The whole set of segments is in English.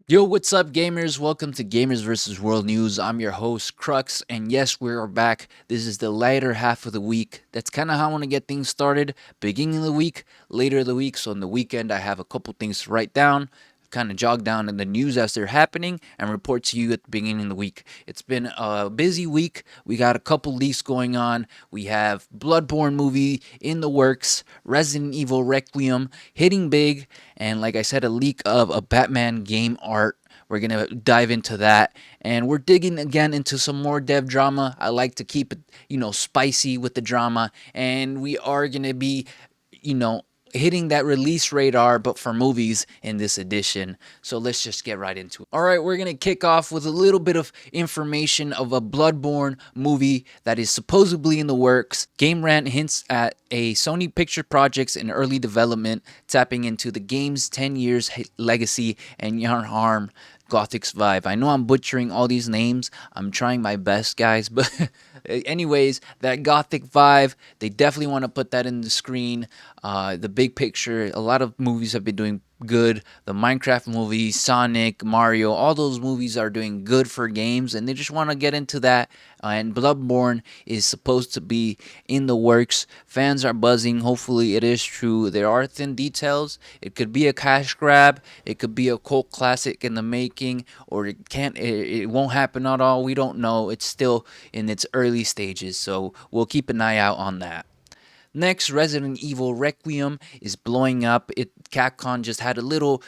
Yo, what's up, gamers? Welcome to Gamers vs. World News. I'm your host, Crux, and yes, we're back. This is the lighter half of the week. That's kind of how I want to get things started. Beginning of the week, later of the week. So on the weekend, I have a couple things to write down, kind of jog down in the news as they're happening, and report to you at the beginning of the week. It's been a busy week. We got a couple leaks going on. We have Bloodborne movie in the works, Resident Evil Requiem hitting big, and like I said, a leak of a Batman game art. We're gonna dive into that, and we're digging again into some more dev drama. I like to keep it, spicy with the drama, and we are gonna be, you know, hitting that release radar, but for movies in this edition. So let's just get right into it. All right, we're gonna kick off with a little bit of information of a Bloodborne movie that is supposedly in the works. Game Rant hints at a Sony Picture projects in early development, tapping into the game's 10 years legacy and yarn harm Gothic's vibe. I know I'm butchering all these names. I'm trying my best, guys, but anyways, that Gothic vibe, they definitely want to put that in the screen. The big picture, a lot of movies have been doing good. The Minecraft movies, Sonic, Mario, all those movies are doing good for games, and they just want to get into that. And Bloodborne is supposed to be in the works. Fans are buzzing. Hopefully, it is true. There are thin details. It could be a cash grab. It could be a cult classic in the making, or it can't. It won't happen at all. We don't know. It's still in its early stages, so we'll keep an eye out on that. Next, Resident Evil Requiem is blowing up. Capcom just had a little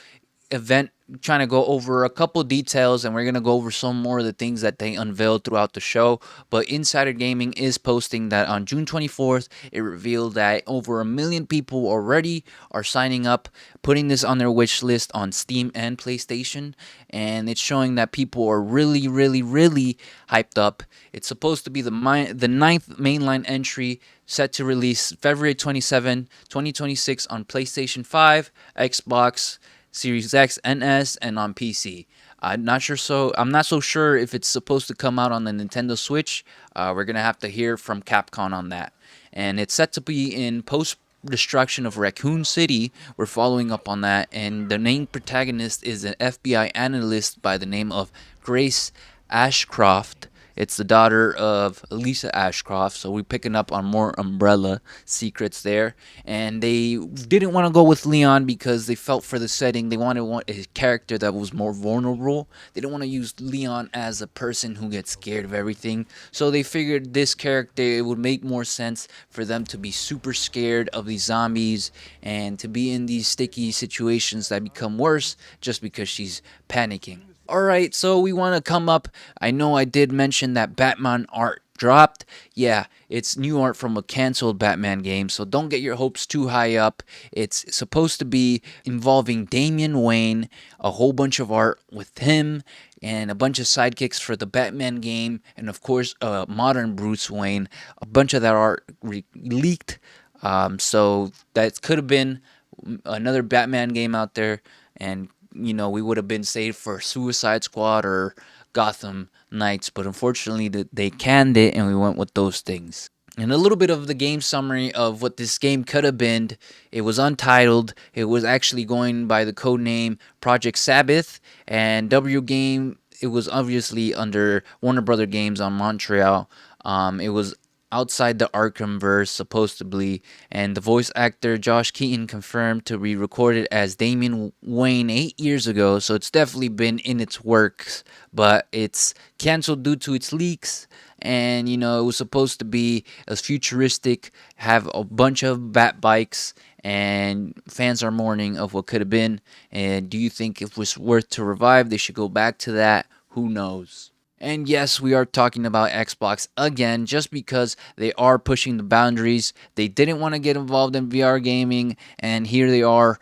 event trying to go over a couple details, and we're going to go over some more of the things that they unveiled throughout the show. But Insider Gaming is posting that on June 24th, it revealed that over 1 million people already are signing up, putting this on their wish list on Steam and PlayStation, and it's showing that people are really, really, really hyped up. It's supposed to be the ninth mainline entry, set to release February 27, 2026 on PlayStation 5, Xbox Series X and S, and on PC. I'm not so sure if it's supposed to come out on the Nintendo Switch. We're gonna have to hear from Capcom on that. And it's set to be in post destruction of Raccoon City. We're following up on that, and the main protagonist is an FBI analyst by the name of Grace Ashcroft. It's the daughter of Lisa Ashcroft, so we're picking up on more Umbrella secrets there. And they didn't want to go with Leon because they felt for the setting they wanted a character that was more vulnerable. They didn't want to use Leon as a person who gets scared of everything. So they figured this character, it would make more sense for them to be super scared of these zombies and to be in these sticky situations that become worse just because she's panicking. Alright, so we want to come up. I know I did mention that Batman art dropped. Yeah, it's new art from a canceled Batman game, so don't get your hopes too high up. It's supposed to be involving Damian Wayne, a whole bunch of art with him, and a bunch of sidekicks for the Batman game, and of course, modern Bruce Wayne. A bunch of that art leaked, so that could have been another Batman game out there, and we would have been saved for Suicide Squad or Gotham Knights, but unfortunately they canned it and we went with those things. And a little bit of the game summary of what this game could have been. It was untitled. It was actually going by the code name Project Sabbath, and W Game. It was obviously under Warner Brother Games on Montreal. It was outside the Arkhamverse, supposedly, and the voice actor Josh Keaton confirmed to be recorded as Damian Wayne 8 years ago, so it's definitely been in its works, but it's canceled due to its leaks. And it was supposed to be as futuristic, have a bunch of bat bikes, and fans are mourning of what could have been. And do you think it was worth to revive? They should go back to that. Who knows? And yes, we are talking about Xbox again, just because they are pushing the boundaries. They didn't want to get involved in VR gaming, and here they are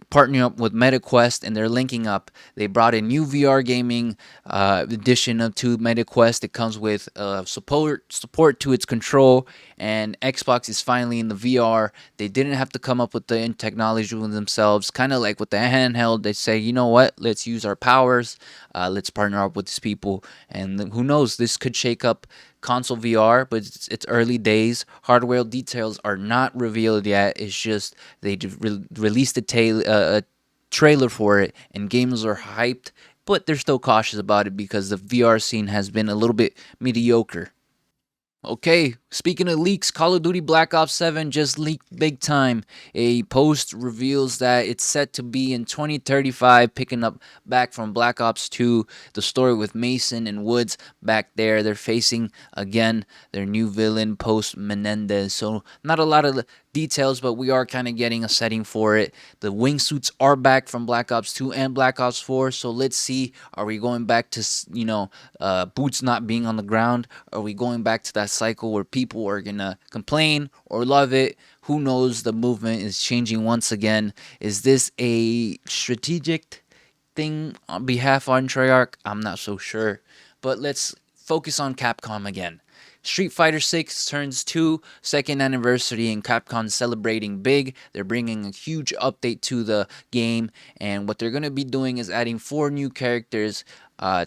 partnering up with MetaQuest, and they're linking up. They brought a new VR gaming edition to MetaQuest. It comes with support to its control, and Xbox is finally in the VR. They didn't have to come up with the technology themselves, kind of like with the handheld. They say, you know what, let's use our powers. Let's partner up with these people, and who knows, this could shake up console VR, but it's early days. Hardware details are not revealed yet. It's just they released a trailer for it, and gamers are hyped. but they're still cautious about it because the VR scene has been a little bit mediocre. Okay, speaking of leaks, Call of Duty Black Ops 7 just leaked big time. A post reveals that it's set to be in 2035, picking up back from Black Ops 2, the story with Mason and Woods back there. They're facing again their new villain, post Menendez. So, not a lot of details, but we are kind of getting a setting for it. The wingsuits are back from Black Ops 2 and Black Ops 4. So, let's see. Are we going back to, boots not being on the ground? Are we going back to that cycle where people are gonna complain or love it? Who knows? The movement is changing once again. Is this a strategic thing on behalf on Treyarch? I'm not so sure. But let's focus on Capcom again. Street Fighter 6 turns 2 second anniversary and Capcom's celebrating big. They're bringing a huge update to the game, and what they're going to be doing is adding 4 new characters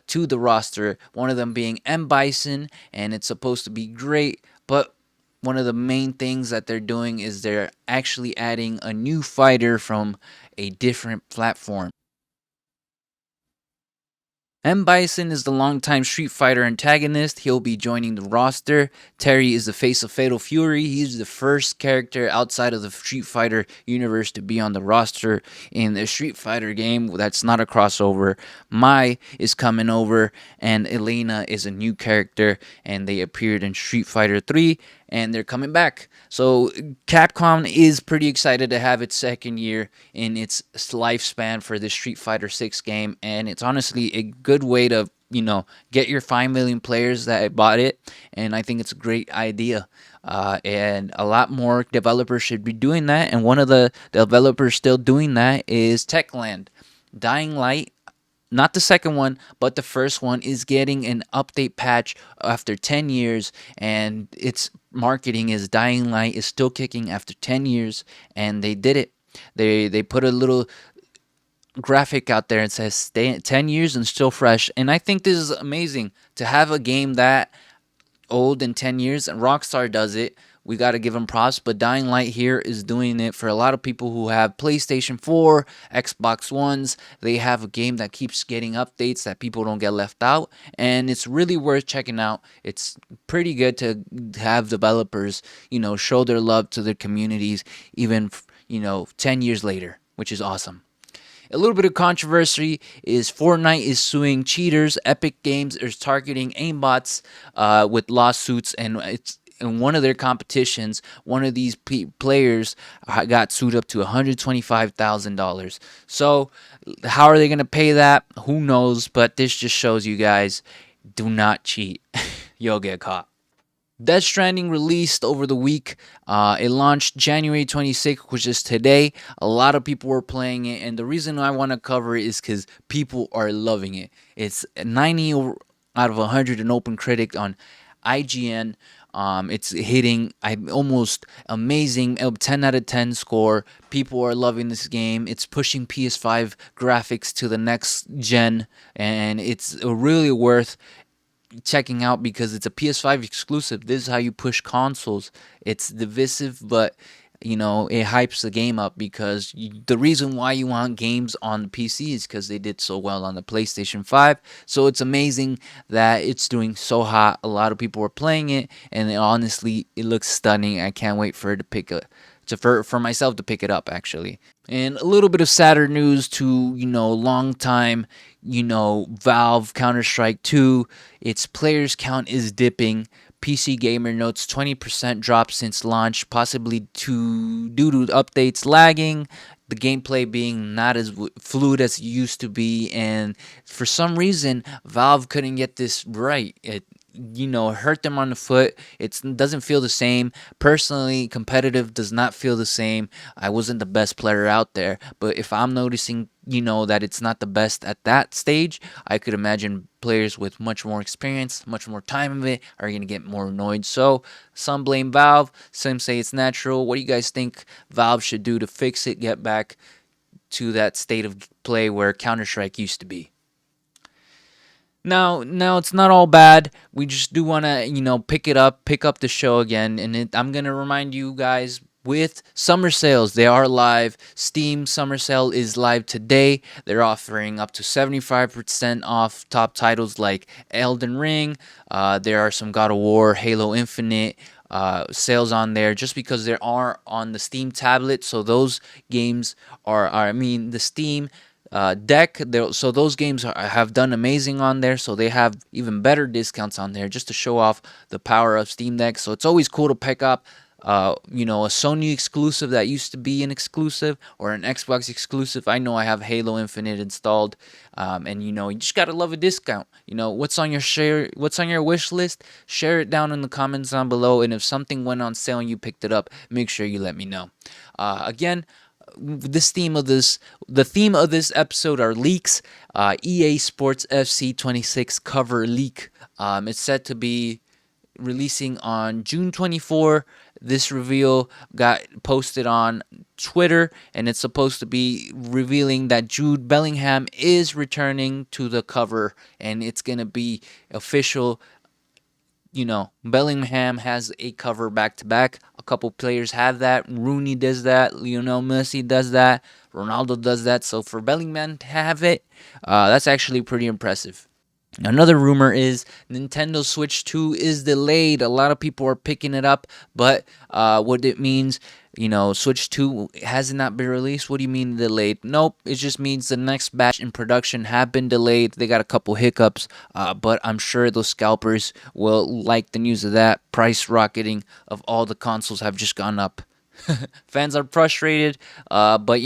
to the roster, one of them being M. Bison, and it's supposed to be great, but one of the main things that they're doing is they're actually adding a new fighter from a different platform. M. Bison is the longtime Street Fighter antagonist. He'll be joining the roster. Terry is the face of Fatal Fury. He's the first character outside of the Street Fighter universe to be on the roster in the Street Fighter game. That's not a crossover. Mai is coming over, and Elena is a new character, and they appeared in Street Fighter 3, and they're coming back. So Capcom is pretty excited to have its second year in its lifespan for this Street Fighter 6 game, and it's honestly a good way to get your 5 million players that bought it, and I think it's a great idea. And a lot more developers should be doing that, and one of the developers still doing that is Techland. Dying Light, not the second one, but the first one, is getting an update patch after 10 years, and its marketing is Dying Light is still kicking after 10 years, and they did it. They put a little graphic out there and says stay 10 years and still fresh, and I think this is amazing to have a game that old in 10 years, and Rockstar does it. We got to give them props, but Dying Light here is doing it for a lot of people who have PlayStation 4, Xbox Ones. They have a game that keeps getting updates that people don't get left out, and it's really worth checking out. It's pretty good to have developers, show their love to their communities, even, 10 years later, which is awesome. A little bit of controversy is Fortnite is suing cheaters. Epic Games is targeting aimbots with lawsuits, and it's in one of their competitions. One of these players got sued up to $125,000. So, how are they going to pay that? Who knows? But this just shows you guys, do not cheat. You'll get caught. Death Stranding released over the week. It launched January 26th, which is today. A lot of people were playing it, and the reason I want to cover it is because people are loving it. It's 90 out of 100 in Open Critic on IGN. It's hitting almost amazing 10 out of 10 score. People are loving this game. It's pushing PS5 graphics to the next gen, and it's really worth checking out because it's a PS5 exclusive. This is how you push consoles. It's divisive, but it hypes the game up because the reason why you want games on the PC is because they did so well on the PlayStation 5. So it's amazing that it's doing so hot. A lot of people are playing it, and honestly, it looks stunning. I can't wait for it to for myself to pick it up, actually. And a little bit of sadder news to, long time, Valve Counter-Strike 2. Its players count is dipping. PC Gamer notes 20% drop since launch, possibly due to updates lagging, the gameplay being not as fluid as it used to be, and for some reason, Valve couldn't get this right. It hurt them on the foot. It doesn't feel the same. Personally, competitive does not feel the same. I wasn't the best player out there, but if I'm noticing, that it's not the best at that stage, I could imagine players with much more experience, much more time of it, are going to get more annoyed. So, some blame Valve, some say it's natural. What do you guys think Valve should do to fix it, get back to that state of play where Counter-Strike used to be? Now it's not all bad. We just do want to, pick up the show again, and I'm gonna remind you guys with summer sales. They are live. Steam summer sale is live today. They're offering up to 75% off top titles like Elden Ring. There are some God of War, Halo Infinite sales on there just because they are on the Steam tablet. So those games are I mean, the Steam deck. So those games have done amazing on there. So they have even better discounts on there just to show off the power of Steam Deck. So it's always cool to pick up a Sony exclusive that used to be an exclusive or an Xbox exclusive. I know I have Halo Infinite installed, and you just gotta love a discount. What's on your wish list? Share it down in the comments down below, and if something went on sale and you picked it up, make sure you let me know. Again, the theme of this episode are leaks. EA Sports FC 26 cover leak. It's set to be releasing on June 24. This reveal got posted on Twitter, and it's supposed to be revealing that Jude Bellingham is returning to the cover, and it's going to be official. Bellingham has a cover back to back. A couple players have that. Rooney does that. Lionel Messi does that. Ronaldo does that. So for Bellingham to have it, that's actually pretty impressive. Another rumor is Nintendo Switch 2 is delayed. A lot of people are picking it up, but what it means, Switch 2 has not been released. What do you mean delayed? Nope, it just means the next batch in production have been delayed. They got a couple hiccups, but I'm sure those scalpers will like the news of that. Price rocketing of all the consoles have just gone up. Fans are frustrated, but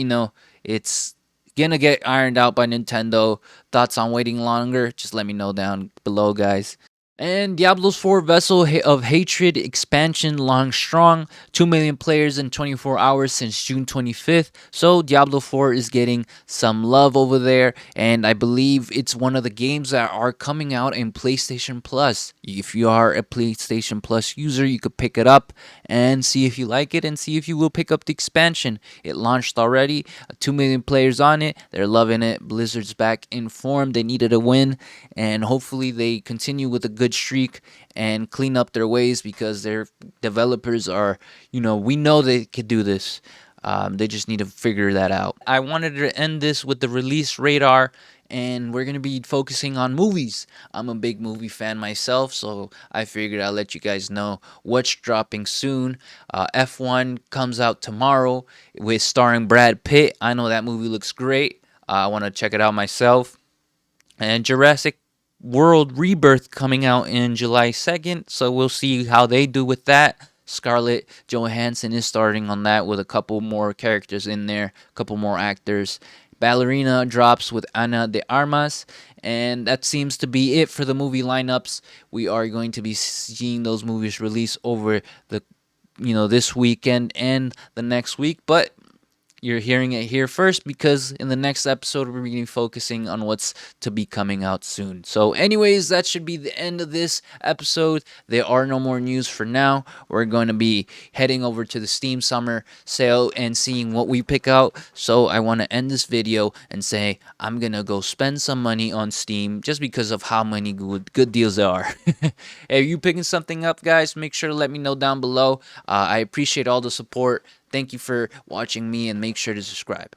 it's gonna get ironed out by Nintendo. Thoughts on waiting longer? Just let me know down below, guys. And Diablo's 4 Vessel of Hatred expansion launched strong. 2 million players in 24 hours since June 25th. So Diablo 4 is getting some love over there. And I believe it's one of the games that are coming out in PlayStation Plus. If you are a PlayStation Plus user, you could pick it up and see if you like it and see if you will pick up the expansion. It launched already. 2 million players on it. They're loving it. Blizzard's back in form. They needed a win. And hopefully they continue with a good streak and clean up their ways, because their developers are, we know they could do this. They just need to figure that out. I wanted to end this with the release radar, and we're going to be focusing on movies. I'm a big movie fan myself, so I figured I'll let you guys know what's dropping soon. F1 comes out tomorrow with starring Brad Pitt. I know that movie looks great. I want to check it out myself. And Jurassic World Rebirth coming out in July 2nd, so we'll see how they do with that. Scarlett Johansson is starting on that with a couple more characters in there, a couple more actors. Ballerina drops with Ana de Armas, and that seems to be it for the movie lineups. We are going to be seeing those movies release over the this weekend and the next week, but you're hearing it here first, because in the next episode, we're going to be focusing on what's to be coming out soon. So anyways, that should be the end of this episode. There are no more news for now. We're going to be heading over to the Steam Summer Sale and seeing what we pick out. So I want to end this video and say I'm going to go spend some money on Steam just because of how many good deals there are. If you picking something up, guys, make sure to let me know down below. I appreciate all the support. Thank you for watching me, and make sure to subscribe.